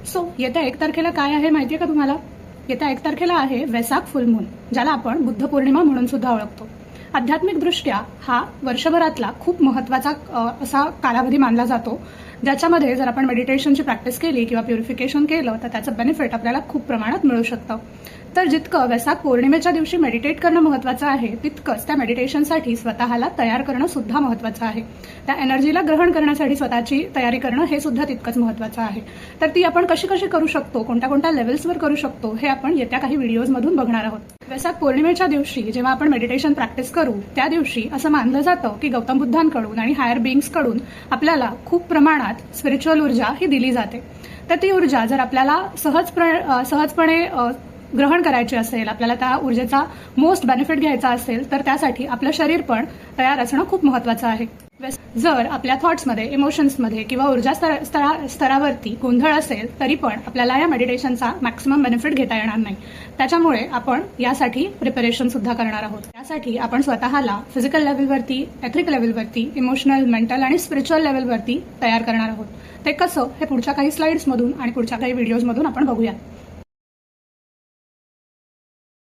So येत्या 1 तारखेला काय आहे माहितीये का तुम्हाला? येत्या 1 तारखेला आहे वैशाख फुल मून, ज्याला आपण बुद्ध पौर्णिमा म्हणून सुद्धा ओळखतो. आध्यात्मिक दृष्ट्या हा वर्षभरातला खूप महत्वाचा असा कालावधी मानला जातो, ज्याच्यामध्ये जर आपण मेडिटेशनची प्रॅक्टिस केली किंवा प्युरिफिकेशन केलं तर त्याचं बेनिफिट आपल्याला खूप प्रमाणात मिळू शकतं. तर जितकं वैशाख पौर्णिमेच्या दिवशी मेडिटेट करणं महत्वाचं आहे, तितकंच त्या मेडिटेशनसाठी स्वतःला तयार करणं सुद्धा महत्वाचं आहे. त्या एनर्जीला ग्रहण करण्यासाठी स्वतःची तयारी करणं हे सुद्धा तितकंच महत्वाचं आहे. तर ती आपण कशी कशी करू शकतो, कोणत्या कोणत्या लेव्हल्सवर करू शकतो, हे आपण येत्या काही व्हिडिओजमधून बघणार आहोत. वैशाख पौर्णिमेच्या दिवशी जेव्हा आपण मेडिटेशन प्रॅक्टिस करू, त्या दिवशी असं मानलं जातं की गौतम बुद्धांकडून आणि हायर बीइंग्सकडून आपल्याला खूप प्रमाणात स्पिरिच्युअल ऊर्जा ही दिली जाते. तर ती ऊर्जा जर आपल्याला सहजपणे ग्रहण करायची असेल, आपल्याला त्या ऊर्जेचा मोस्ट बेनिफिट घ्यायचा असेल, तर त्यासाठी आपलं शरीर पण तयार असणं खूप महत्वाचं आहे. जर आपल्या थॉट्समध्ये, इमोशन्समध्ये किंवा ऊर्जा स्तरावरती गोंधळ असेल, तरी पण आपल्याला या मेडिटेशनचा मॅक्सिमम बेनिफिट घेता येणार नाही. त्याच्यामुळे आपण यासाठी प्रिपरेशन सुद्धा करणार आहोत. त्यासाठी आपण स्वतःला फिजिकल लेव्हलवरती, एथिक लेव्हलवरती, इमोशनल, मेंटल आणि स्पिरिच्युअल लेव्हलवरती तयार करणार आहोत. ते कसं, हे पुढच्या काही स्लाइड्समधून आणि पुढच्या काही व्हिडिओजमधून आपण बघूया.